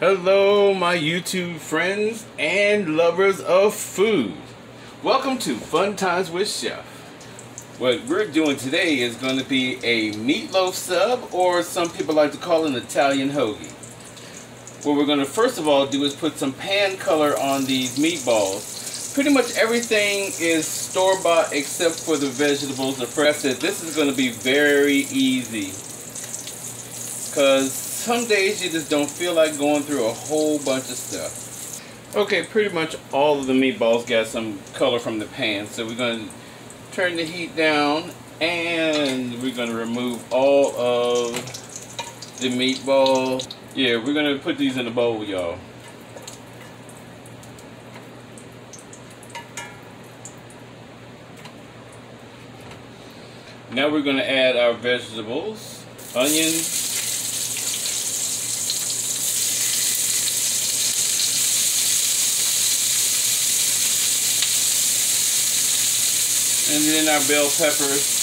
Hello, my YouTube friends and lovers of food. Welcome to Fun Times with Chef. What we're doing today is going to be a meatloaf sub, or some people like to call it an Italian hoagie. What we're going to first of all do is put some pan color on these meatballs. Pretty much everything is store-bought except for the vegetables. The fresh. This is going to be very easy because some days you just don't feel like going through a whole bunch of stuff. Okay, pretty much all of the meatballs got some color from the pan, so we're going to turn the heat down and we're going to remove all of the meatball. Yeah, we're going to put these in a bowl, y'all. Now we're going to add our vegetables, onions, and then our bell peppers.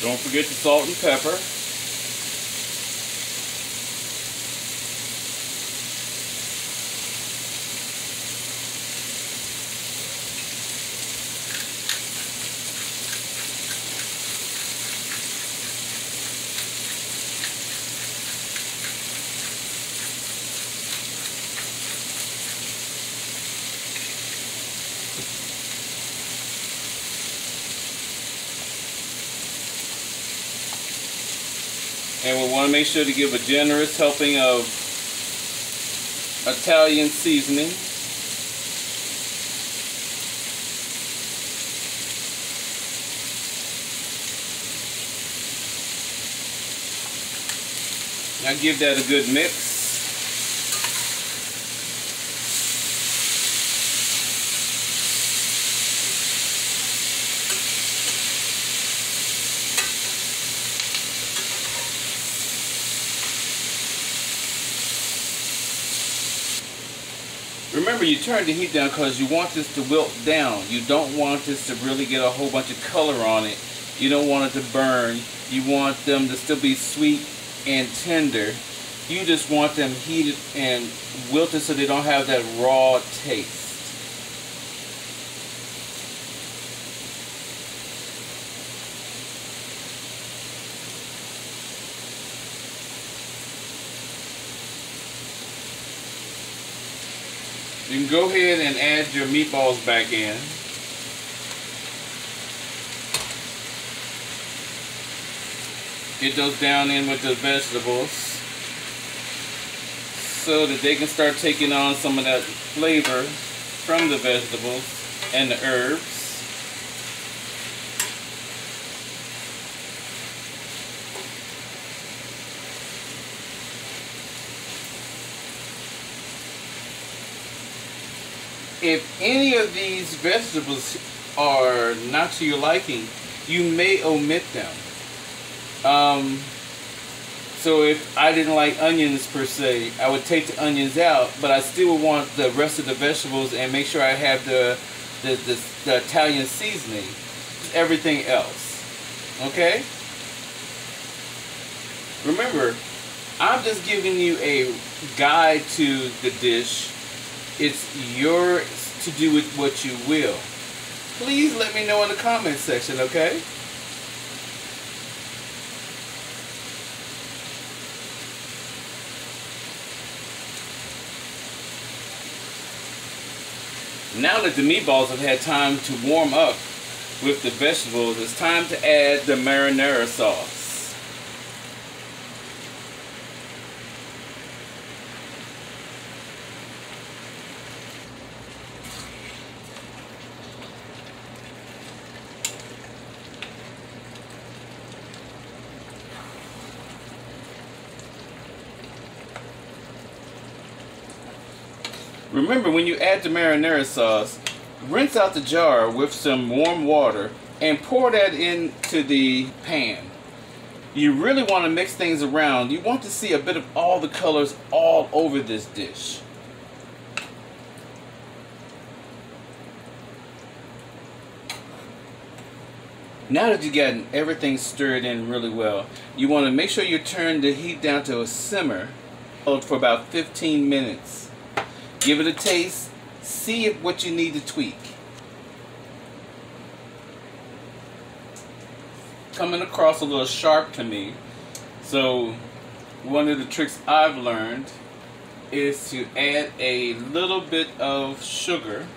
Don't forget the salt and pepper. And we want to make sure to give a generous helping of Italian seasoning. Now give that a good mix. Remember, you turn the heat down because you want this to wilt down. You don't want this to really get a whole bunch of color on it. You don't want it to burn. You want them to still be sweet and tender. You just want them heated and wilted so they don't have that raw taste. You can go ahead and add your meatballs back in. Get those down in with the vegetables so that they can start taking on some of that flavor from the vegetables and the herbs. If any of these vegetables are not to your liking, you may omit them. So if I didn't like onions per se, I would take the onions out, but I still would want the rest of the vegetables and make sure I have the Italian seasoning, everything else. Okay? Remember, I'm just giving you a guide to the dish. It's yours to do with what you will. Please let me know in the comment section, okay? Now that the meatballs have had time to warm up with the vegetables, it's time to add the marinara sauce. Remember, when you add the marinara sauce, rinse out the jar with some warm water and pour that into the pan. You really want to mix things around. You want to see a bit of all the colors all over this dish. Now that you've gotten everything stirred in really well, you want to make sure you turn the heat down to a simmer for about 15 minutes. Give it a taste, see if what you need to tweak. Coming across a little sharp to me, so one of the tricks I've learned is to add a little bit of sugar.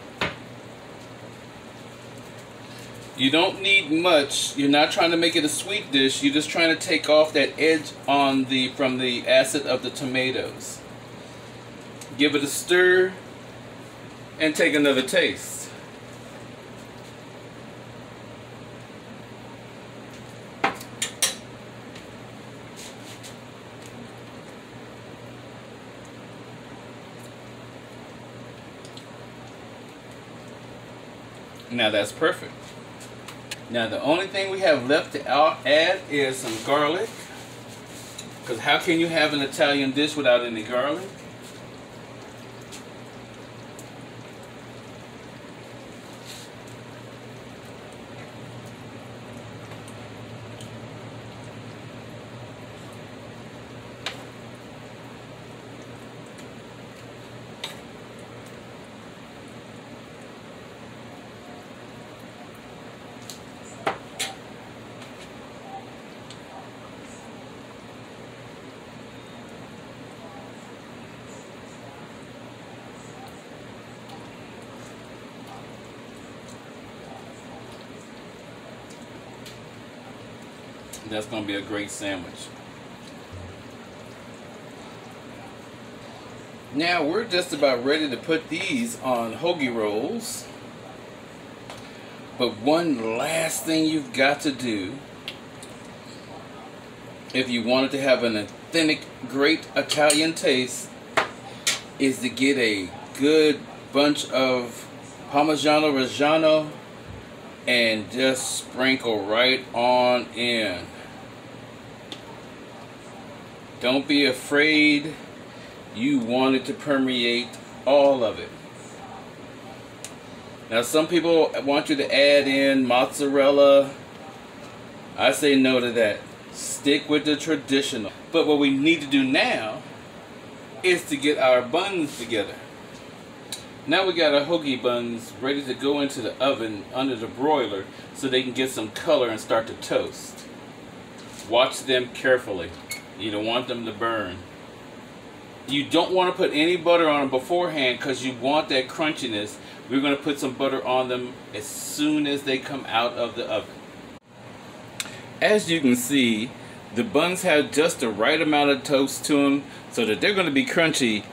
You don't need much. You're not trying to make it a sweet dish. You're just trying to take off that edge on from the acid of the tomatoes. Give it a stir and take another taste. Now that's perfect. Now the only thing we have left to add is some garlic. Because how can you have an Italian dish without any garlic? That's going to be a great sandwich. Now we're just about ready to put these on hoagie rolls. But one last thing you've got to do if you want it to have an authentic, great Italian taste is to get a good bunch of Parmigiano Reggiano and just sprinkle right on in. Don't be afraid. You want it to permeate all of it. Now some people want you to add in mozzarella. I say no to that. Stick with the traditional. But what we need to do now is to get our buns together. Now we got our hoagie buns ready to go into the oven under the broiler so they can get some color and start to toast. Watch them carefully. You don't want them to burn. You don't want to put any butter on them beforehand because you want that crunchiness. We're going to put some butter on them as soon as they come out of the oven. As you can see, the buns have just the right amount of toast to them so that they're going to be crunchy.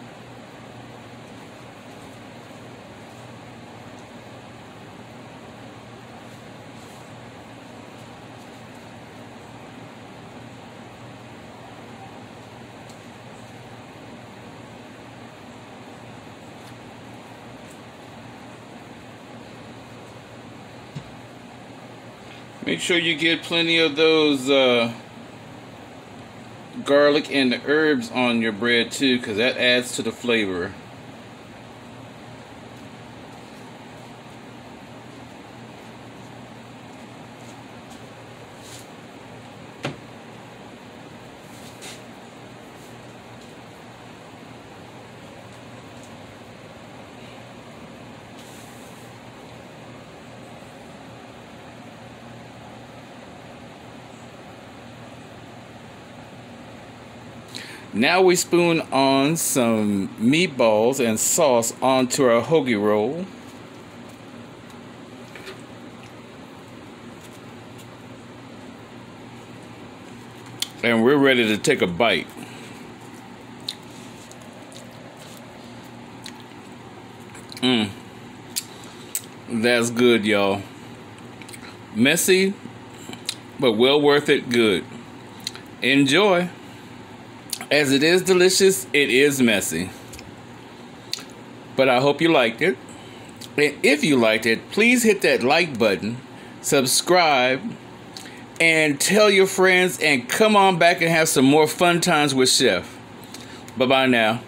Make sure you get plenty of those garlic and the herbs on your bread too, because that adds to the flavor. Now we spoon on some meatballs and sauce onto our hoagie roll. And we're ready to take a bite. That's good, y'all. Messy, but well worth it good. Enjoy. As it is delicious, it is messy. But I hope you liked it. And if you liked it, please hit that like button, subscribe, and tell your friends, and come on back and have some more fun times with Chef. Bye-bye now.